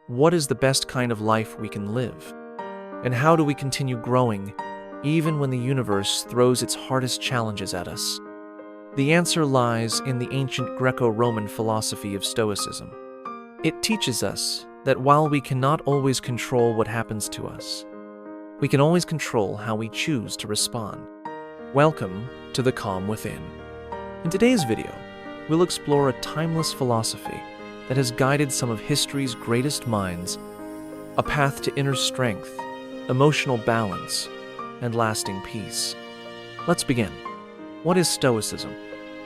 What is the best kind of life we can live? And how do we continue growing even when the universe throws its hardest challenges at us? The answer lies in the ancient Greco-Roman philosophy of Stoicism. It teaches us that while we cannot always control what happens to us, we can always control how we choose to respond. Welcome to the Calm Within. In today's video, we'll explore a timeless philosophy that has guided some of history's greatest minds, a path to inner strength, emotional balance, and lasting peace. Let's begin. What is Stoicism?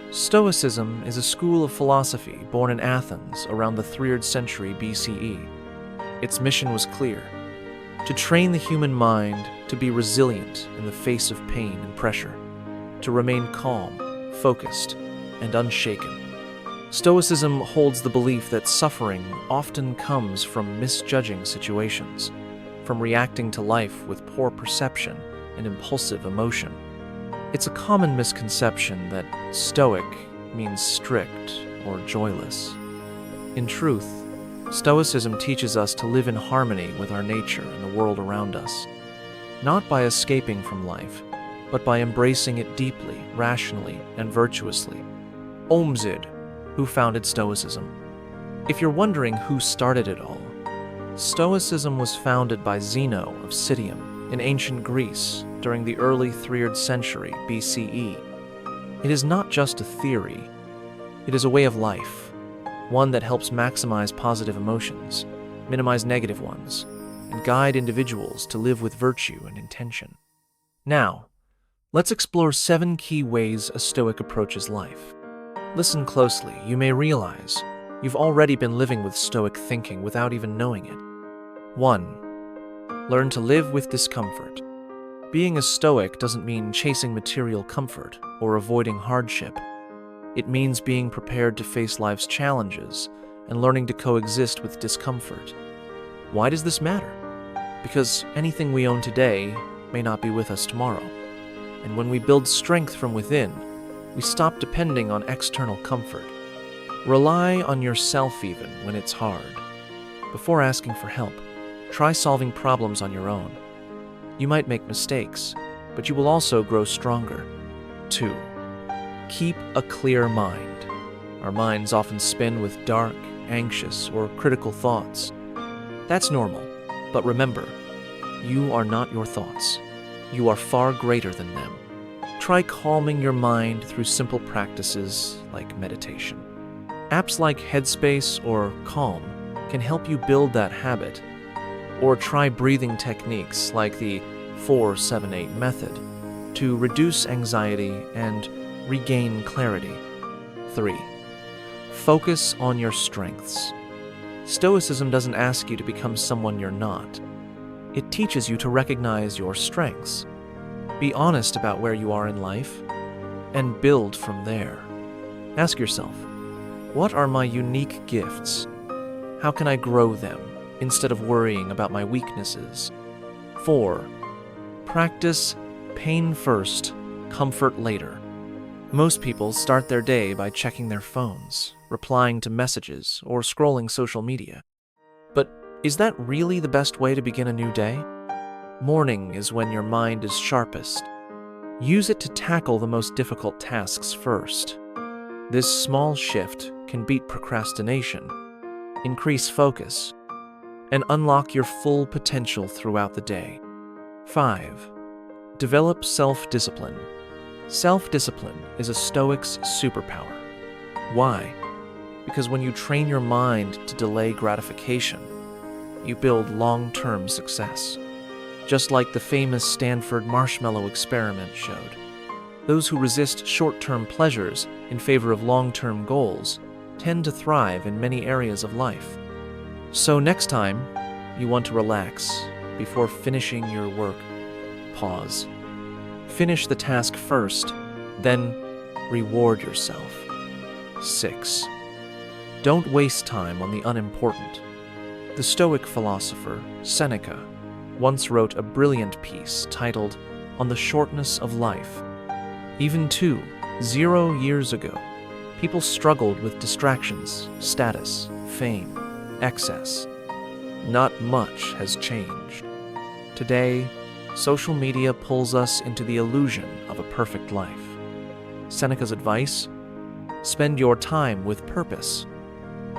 Stoicism is a school of philosophy born in Athens around the 3rd century BCE. Its mission was clear: to train the human mind to be resilient in the face of pain and pressure, to remain calm, focused, and unshaken. Stoicism holds the belief that suffering often comes from misjudging situations, from reacting to life with poor perception and impulsive emotion. It's a common misconception that stoic means strict or joyless. In truth, Stoicism teaches us to live in harmony with our nature and the world around us, not by escaping from life, but by embracing it deeply, rationally, and virtuously. Omzid, who founded Stoicism. If you're wondering who started it all, Stoicism was founded by Zeno of Citium in ancient Greece during the early 3rd century BCE. It is not just a theory, it is a way of life, one that helps maximize positive emotions, minimize negative ones, and guide individuals to live with virtue and intention. Now, let's explore 7 key ways a Stoic approaches life. Listen closely, you may realize you've already been living with Stoic thinking without even knowing it. 1. Learn to live with discomfort. Being a Stoic doesn't mean chasing material comfort or avoiding hardship. It means being prepared to face life's challenges and learning to coexist with discomfort. Why does this matter? Because anything we own today may not be with us tomorrow. And when we build strength from within, we stop depending on external comfort. Rely on yourself even when it's hard. Before asking for help, try solving problems on your own. You might make mistakes, but you will also grow stronger. 2. Keep a clear mind. Our minds often spin with dark, anxious, or critical thoughts. That's normal, but remember, you are not your thoughts. You are far greater than them. Try calming your mind through simple practices like meditation. Apps like Headspace or Calm can help you build that habit. Or try breathing techniques like the 4-7-8 method to reduce anxiety and regain clarity. 3. Focus on your strengths. Stoicism doesn't ask you to become someone you're not. It teaches you to recognize your strengths. Be honest about where you are in life, and build from there. Ask yourself, what are my unique gifts? How can I grow them instead of worrying about my weaknesses? 4. Practice pain first, comfort later. Most people start their day by checking their phones, replying to messages, or scrolling social media. But is that really the best way to begin a new day? Morning is when your mind is sharpest. Use it to tackle the most difficult tasks first. This small shift can beat procrastination, increase focus, and unlock your full potential throughout the day. 5. Develop self-discipline. Self-discipline is a Stoic's superpower. Why? Because when you train your mind to delay gratification, you build long-term success. Just like the famous Stanford marshmallow experiment showed, those who resist short-term pleasures in favor of long-term goals tend to thrive in many areas of life. So next time you want to relax before finishing your work, pause. Finish the task first, then reward yourself. 6. Don't waste time on the unimportant. The Stoic philosopher Seneca once wrote a brilliant piece titled On the Shortness of Life. Even 0 years ago, people struggled with distractions, status, fame, excess. not much has changed. Today, social media pulls us into the illusion of a perfect life. Seneca's advice? Spend your time with purpose.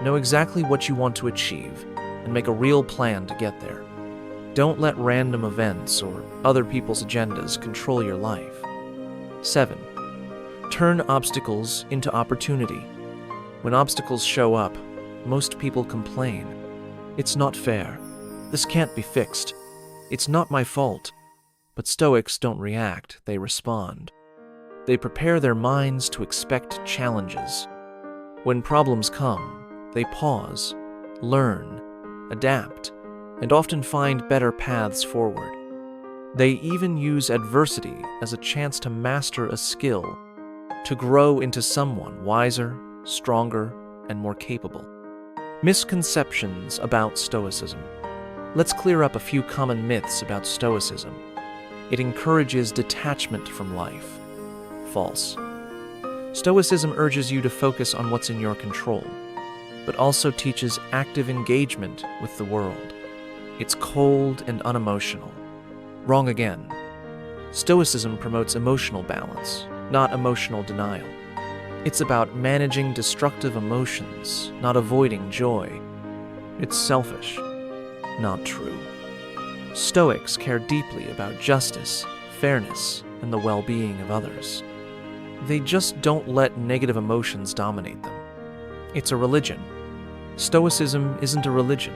Know exactly what you want to achieve and make a real plan to get there. Don't let random events or other people's agendas control your life. 7. Turn obstacles into opportunity. When obstacles show up, most people complain. It's not fair. This can't be fixed. It's not my fault. But Stoics don't react, they respond. They prepare their minds to expect challenges. When problems come, they pause, learn, adapt, and often find better paths forward. They even use adversity as a chance to master a skill, to grow into someone wiser, stronger, and more capable. Misconceptions about Stoicism. Let's clear up a few common myths about Stoicism. It encourages detachment from life. False. Stoicism urges you to focus on what's in your control, but also teaches active engagement with the world. It's cold and unemotional. Wrong again. Stoicism promotes emotional balance, not emotional denial. It's about managing destructive emotions, not avoiding joy. It's selfish, not true. Stoics care deeply about justice, fairness, and the well-being of others. They just don't let negative emotions dominate them. It's a religion. Stoicism isn't a religion.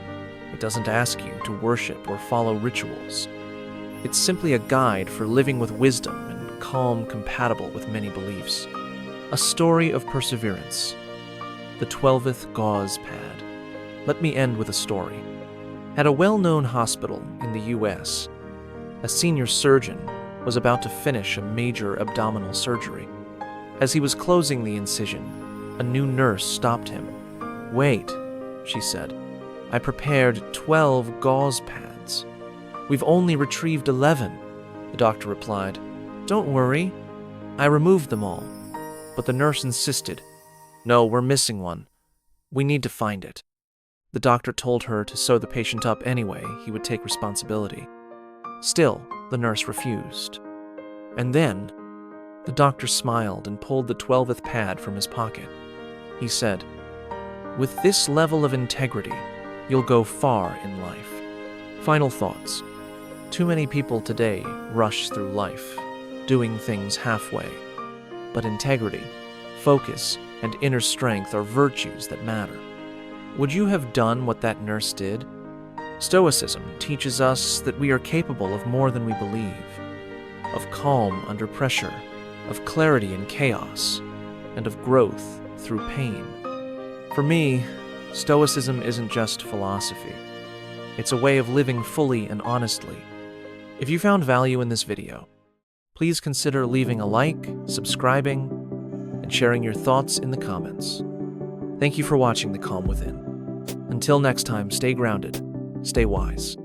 It doesn't ask you to worship or follow rituals. It's simply a guide for living with wisdom and calm compatible with many beliefs. A story of perseverance. The 12th gauze pad. Let me end with a story. At a well-known hospital in the U.S., a senior surgeon was about to finish a major abdominal surgery. As he was closing the incision, a new nurse stopped him. "Wait," she said. "I prepared 12 gauze pads." "We've only retrieved 11, the doctor replied. "Don't worry. I removed them all." But the nurse insisted. "No, we're missing one. We need to find it." The doctor told her to sew the patient up anyway. He would take responsibility. Still, the nurse refused. And then, the doctor smiled and pulled the 12th pad from his pocket. He said, "With this level of integrity, you'll go far in life." Final thoughts. Too many people today rush through life, doing things halfway. But integrity, focus, and inner strength are virtues that matter. Would you have done what that nurse did? Stoicism teaches us that we are capable of more than we believe, of calm under pressure, of clarity in chaos, and of growth through pain. For me, Stoicism isn't just philosophy. It's a way of living fully and honestly. If you found value in this video, please consider leaving a like, subscribing, and sharing your thoughts in the comments. Thank you for watching The Calm Within. Until next time, stay grounded, stay wise.